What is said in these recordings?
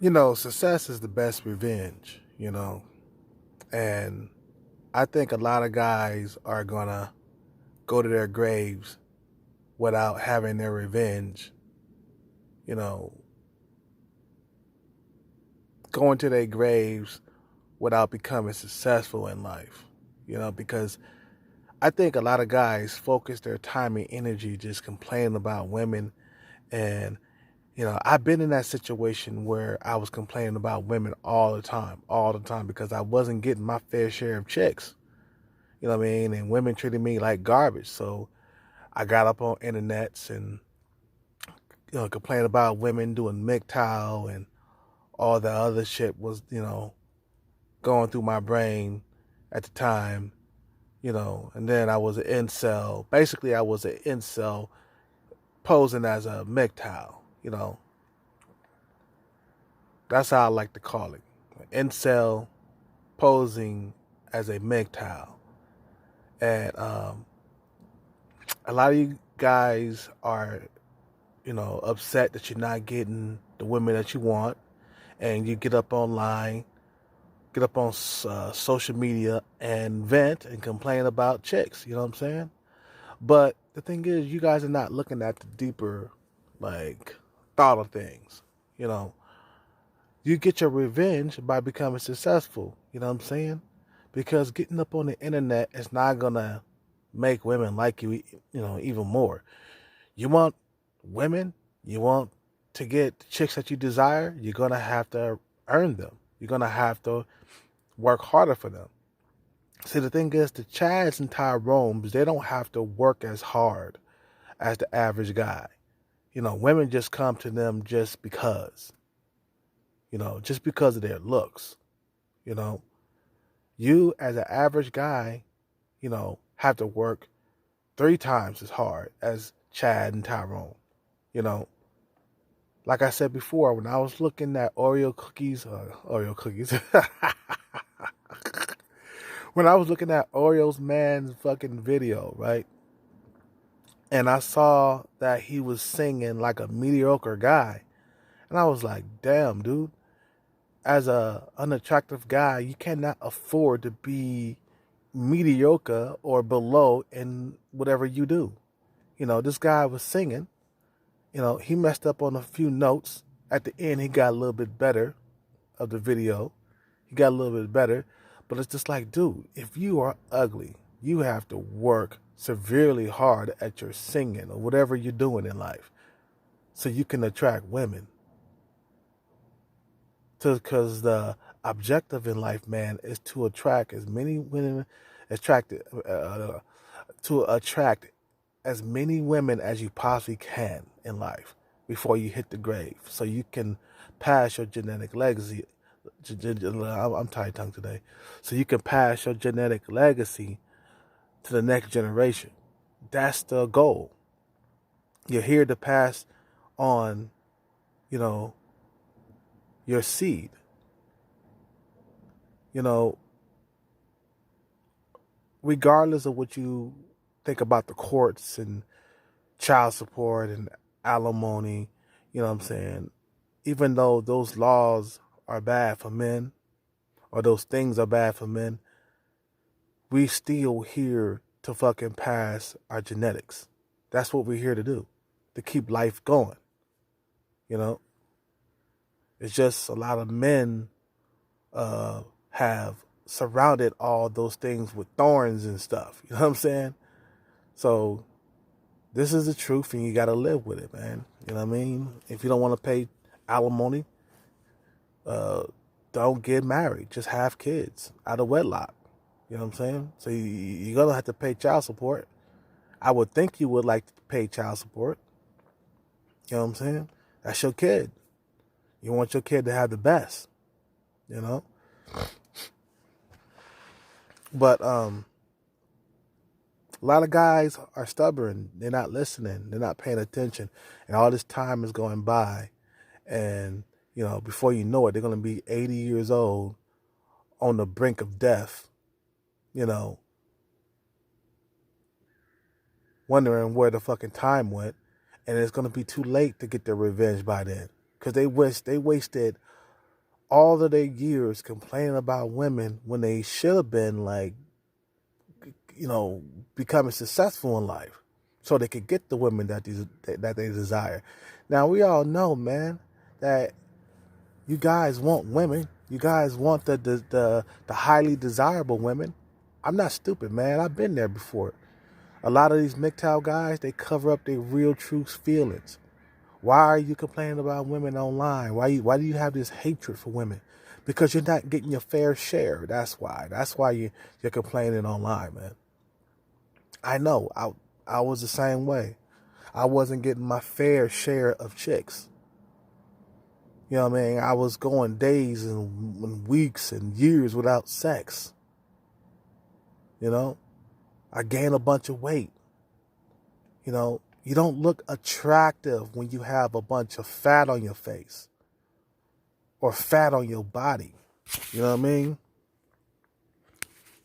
Success is the best revenge, and I think a lot of guys are gonna go to their graves without having their revenge, you know, going to their graves without becoming successful in life, because I think a lot of guys focus their time and energy just complaining about women. And, I've been in that situation where I was complaining about women all the time, because I wasn't getting my fair share of chicks. You know what I mean? And women treated me like garbage. So I got up on internets and complained about women doing MGTOW and all the other shit was going through my brain at the time. And then I was an incel. Basically, I was an incel posing as a MGTOW. That's how I like to call it. Incel posing as a MGTOW. And a lot of you guys are upset that you're not getting the women that you want, and you get up online, get up on social media, and vent and complain about chicks. You know what I'm saying? But the thing is, you guys are not looking at the deeper, like, thought of things. You know, you get your revenge by becoming successful. You know what I'm saying? Because getting up on the internet is not gonna make women like you, even more. You want women, you want to get the chicks that you desire, you're going to have to earn them. You're going to have to work harder for them. See, the thing is, the Chads and Tyrones, they don't have to work as hard as the average guy. Women just come to them just because of their looks. You know, you as an average guy, have to work 3 times as hard as Chad and Tyrone. You know, like I said before, when I was looking at Oreo cookies, when I was looking at Oreo's man's fucking video, right? And I saw that he was singing like a mediocre guy. And I was like, damn, dude, as a unattractive guy, you cannot afford to be mediocre or below in whatever you do. This guy was singing. He messed up on a few notes. At the end, he got a little bit better of the video. He got a little bit better. But it's just like, dude, if you are ugly, you have to work severely hard at your singing or whatever you're doing in life so you can attract women. Because the objective in life, man, is to attract as many women, to attract as many women as you possibly can in life before you hit the grave, so you can pass your genetic legacy. I'm tired tongue today. So you can pass your genetic legacy to the next generation. That's the goal. You're here to pass on, you know, your seed. You know, regardless of what you think about the courts and child support and alimony, you know what I'm saying? Even though those laws are bad for men, or those things are bad for men, we still here to fucking pass our genetics. That's what we're here to do, to keep life going. You know, it's just a lot of men have surrounded all those things with thorns and stuff. You know what I'm saying? So this is the truth, and you got to live with it, man. You know what I mean? If you don't want to pay alimony, uh, don't get married. Just have kids out of wedlock. You know what I'm saying? So you're going to have to pay child support. I would think you would like to pay child support. You know what I'm saying? That's your kid. You want your kid to have the best, you know? But a lot of guys are stubborn. They're not listening. They're not paying attention. And all this time is going by. And, before you know it, they're going to be 80 years old on the brink of death, wondering where the fucking time went. And it's going to be too late to get their revenge by then. Because they wasted all of their years complaining about women when they should have been like, becoming successful in life so they could get the women that they desire. Now we all know, man, that you guys want women. You guys want the highly desirable women. I'm not stupid, man. I've been there before. A lot of these MGTOW guys, they cover up their real true feelings. Why are you complaining about women online? Why do you have this hatred for women? Because you're not getting your fair share. That's why. That's why you're complaining online, man. I know. I was the same way. I wasn't getting my fair share of chicks. You know what I mean? I was going days and weeks and years without sex. You know? I gained a bunch of weight. You know? You don't look attractive when you have a bunch of fat on your face or fat on your body. You know what I mean?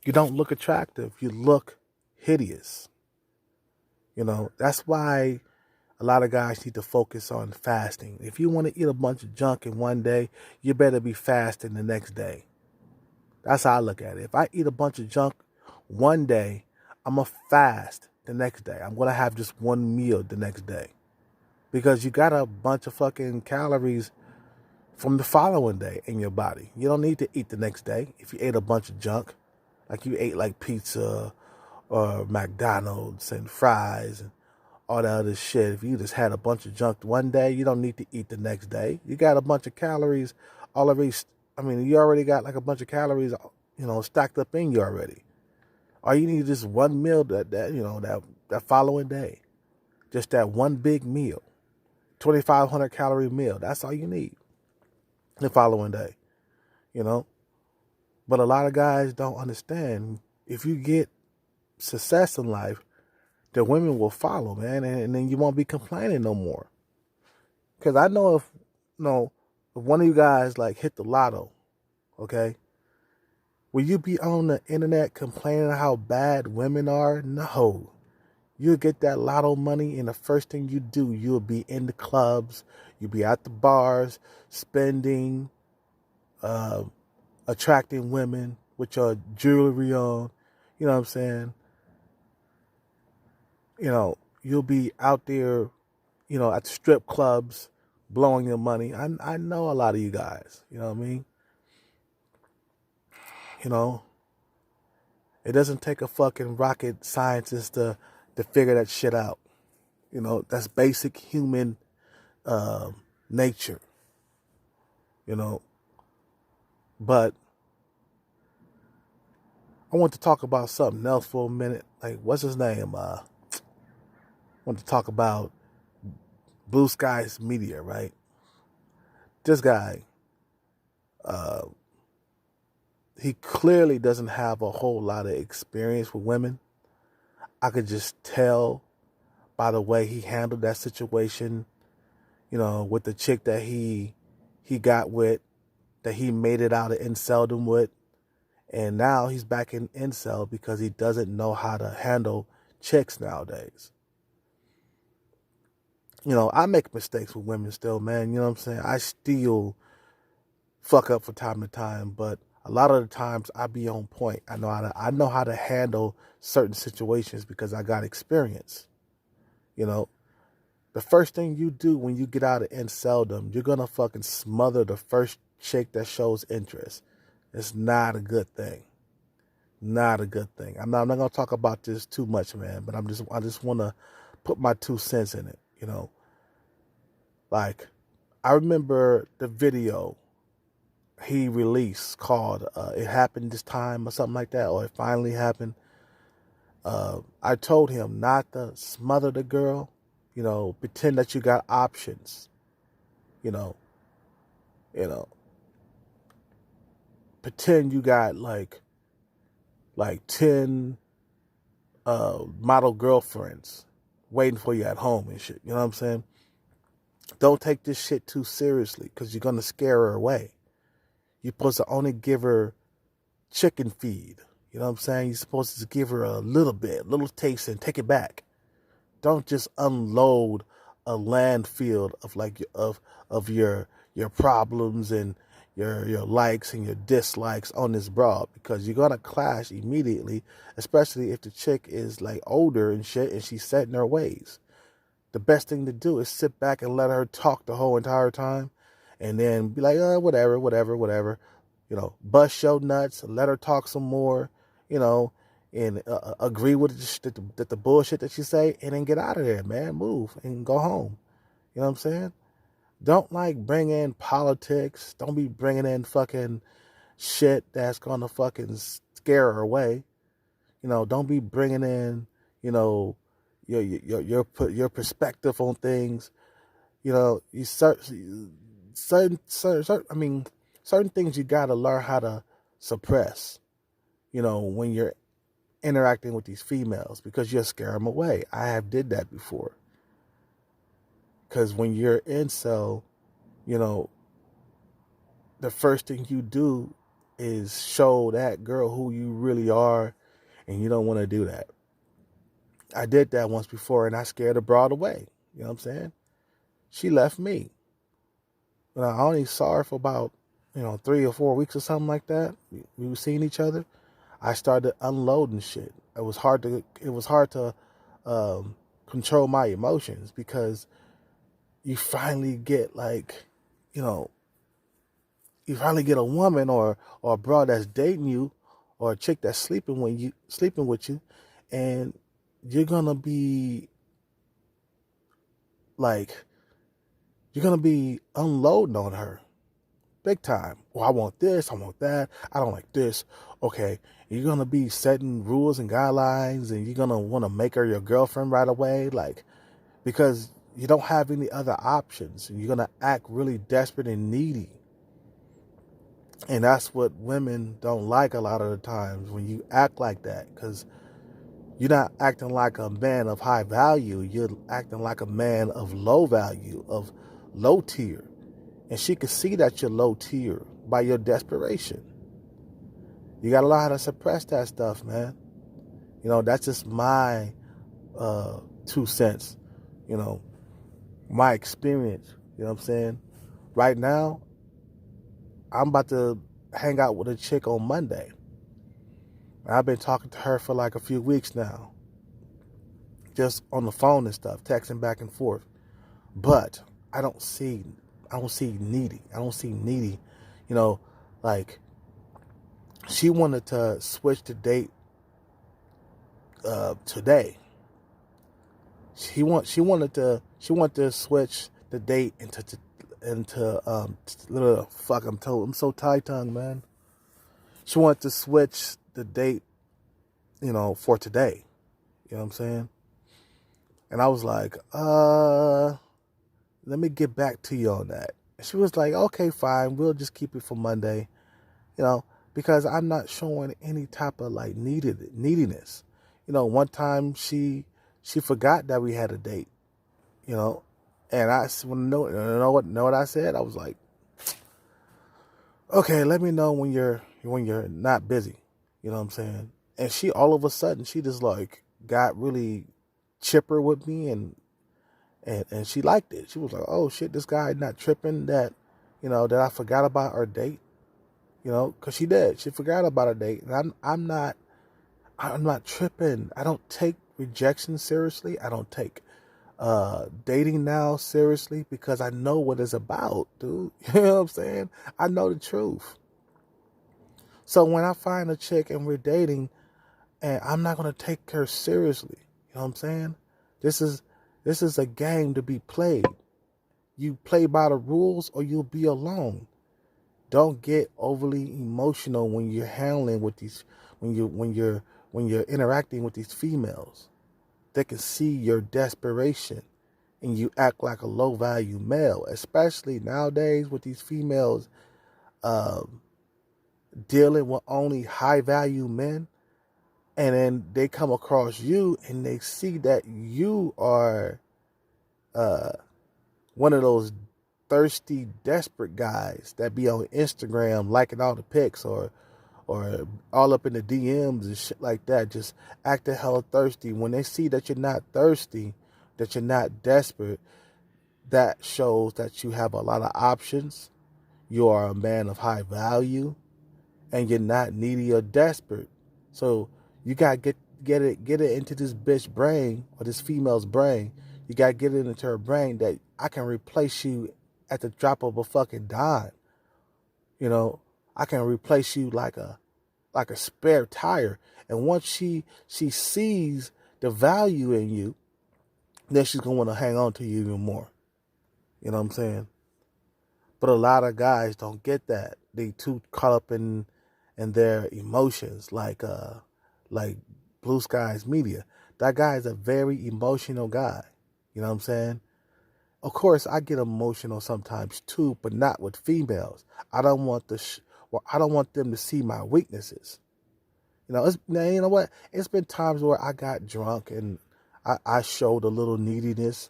You don't look attractive. You look hideous. You know, that's why a lot of guys need to focus on fasting. If you want to eat a bunch of junk in one day, you better be fasting the next day. That's how I look at it. If I eat a bunch of junk one day, I'm going to fast the next day. I'm going to have just one meal the next day. Because you got a bunch of fucking calories from the following day in your body. You don't need to eat the next day if you ate a bunch of junk. Like you ate like pizza or McDonald's and fries and all that other shit. If you just had a bunch of junk one day, you don't need to eat the next day. You got a bunch of calories already. You already got like a bunch of calories, stacked up in you already. All you need is just one meal that following day. Just that one big meal. 2,500 calorie meal. That's all you need the following day. But a lot of guys don't understand. If you get success in life, the women will follow, man, and then you won't be complaining no more. Because I know if one of you guys like hit the lotto, okay, will you be on the internet complaining how bad women are? No. You'll get that lotto money, and the first thing you do, you'll be in the clubs, you'll be at the bars, spending, attracting women with your jewelry on. You know what I'm saying? You'll be out there, at the strip clubs, blowing your money. I know a lot of you guys. You know what I mean? It doesn't take a fucking rocket scientist to figure that shit out. That's basic human nature. But I want to talk about something else for a minute. Like, what's his name? I want to talk about Blue Skies Media, right? This guy, he clearly doesn't have a whole lot of experience with women. I could just tell by the way he handled that situation, with the chick that he got with, that he made it out of inceldom with. And now he's back in incel because he doesn't know how to handle chicks nowadays. I make mistakes with women still, man. You know what I'm saying? I still fuck up from time to time, but a lot of the times I be on point. I know how to handle certain situations because I got experience. The first thing you do when you get out of inceldom, you're gonna fucking smother the first chick that shows interest. It's not a good thing. Not a good thing. I'm not gonna talk about this too much, man. But I just want to put my 2 cents in it. Like, I remember the video he released called "It Happened This Time" or something like that, or "It Finally Happened." I told him not to smother the girl. Pretend that you got options. Pretend you got like 10 model girlfriends waiting for you at home and shit. You know what I'm saying? Don't take this shit too seriously because you're going to scare her away. You're supposed to only give her chicken feed. You know what I'm saying? You're supposed to give her a little taste and take it back. Don't just unload a landfill of your problems and your likes and your dislikes on this broad, because you're gonna clash immediately, especially if the chick is like older and shit and she's set in her ways. The best thing to do is sit back and let her talk the whole entire time, and then be like, whatever, whatever, whatever. Bust your nuts, let her talk some more, you know, and agree with the bullshit that she say, and then get out of there, man. Move and go home. You know what I'm saying? Don't bring in politics. Don't be bringing in fucking shit that's gonna fucking scare her away. Don't be bringing in, your perspective on things. You certain things you gotta learn how to suppress. When you're interacting with these females, because you'll scare them away. I have did that before. Because when you're incel, the first thing you do is show that girl who you really are, and you don't want to do that. I did that once before, and I scared the broad away. You know what I'm saying? She left me. I only saw her for about, 3 or 4 weeks or something like that. We were seeing each other. I started unloading shit. It was hard to control my emotions, because you finally get you finally get a woman or a broad that's dating you, or a chick that's sleeping with you, and you're gonna be unloading on her big time. Well, I want this, I want that, I don't like this. Okay, you're gonna be setting rules and guidelines, and you're gonna want to make her your girlfriend right away, because you don't have any other options, and you're gonna act really desperate and needy. And that's what women don't like a lot of the times, when you act like that, because you're not acting like a man of high value. You're acting like a man of low value, of low tier. And she can see that you're low tier by your desperation. You got to learn how to suppress that stuff, man. That's just my 2 cents, my experience. You know what I'm saying? Right now, I'm about to hang out with a chick on Monday. I've been talking to her for a few weeks now, just on the phone and stuff, texting back and forth. But I don't see needy. I don't see needy. She wanted to switch the date today. She wanted to switch the date into fuck. I'm so tie-tongued, man. She wanted to switch the date, for today. You know what I'm saying? And I was like, let me get back to you on that. And she was like, okay, fine, we'll just keep it for Monday, because I'm not showing any type of neediness. One time she forgot that we had a date, and I know what I said. I was like, okay, let me know when you're not busy. You know what I'm saying? And she, all of a sudden, she just got really chipper with me, and she liked it. She was like, oh shit, this guy not tripping that, that I forgot about our date, because she did. She forgot about our date, and I'm not tripping. I don't take rejection seriously. I don't take dating now seriously, because I know what it's about, dude. You know what I'm saying? I know the truth. So when I find a chick and we're dating, and I'm not gonna take her seriously, you know what I'm saying? This is a game to be played. You play by the rules, or you'll be alone. Don't get overly emotional when you're handling with these, when you're interacting with these females. They can see your desperation, and you act like a low value male, especially nowadays with these females dealing with only high value men. And then they come across you, and they see that you are one of those thirsty, desperate guys that be on Instagram liking all the pics, or all up in the DMs and shit like that, just acting hella thirsty. When they see that you're not thirsty, that you're not desperate, that shows that you have a lot of options. you are a man of high value and you're not needy or desperate. So you gotta get it into this bitch brain or this female's brain. You gotta get it into her brain that I can replace you at the drop of a fucking dime. You know, I can replace you like a spare tire. And once she sees the value in you, then she's gonna want to hang on to you even more. You know what I'm saying? But a lot of guys don't get that. They too caught up in their emotions, like Blue Skies Media. That guy is a very emotional guy. You know what I'm saying? Of course, I get emotional sometimes too, but not with females. I don't want I don't want them to see my weaknesses. You know, you know what? It's been times where I got drunk and I showed a little neediness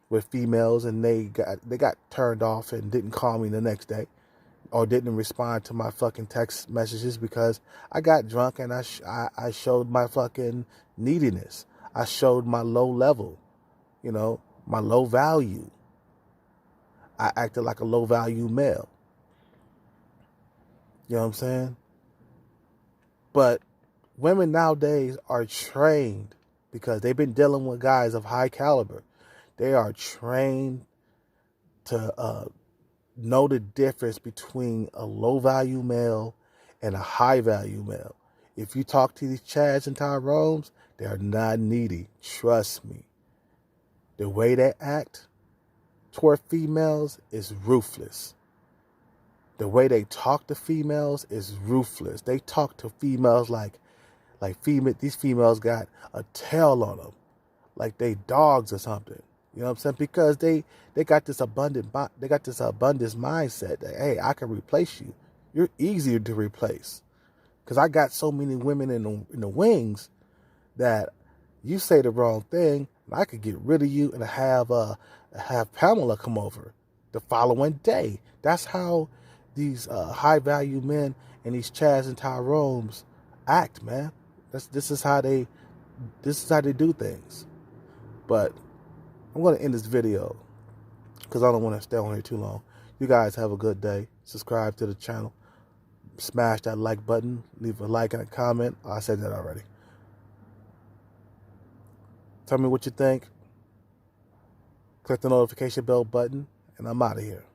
with females, and they got turned off and didn't call me the next day, or didn't respond to my fucking text messages because I got drunk and I showed my fucking neediness. I showed my low level, you know, my low value. I acted like a low value male. You know what I'm saying? But women nowadays are trained because they've been dealing with guys of high caliber. They are trained to know the difference between a low value male and a high value male. If you talk to these Chads and Tyrones, they are not needy. Trust me. The way they act toward females is ruthless. The way they talk to females is ruthless. They talk to females like these females got a tail on them, like they dogs or something. You know what I'm saying? Because they got this abundance mindset that, hey, I can replace you. You're easier to replace. Because I got so many women in the wings that you say the wrong thing, and I could get rid of you and have Pamela come over the following day. That's how these high value men and these Chads and Tyrones act, man. This is how they do things. But I'm going to end this video because I don't want to stay on here too long. You guys have a good day. Subscribe to the channel. Smash that like button. Leave a like and a comment. Oh, I said that already. Tell me what you think. Click the notification bell button, and I'm out of here.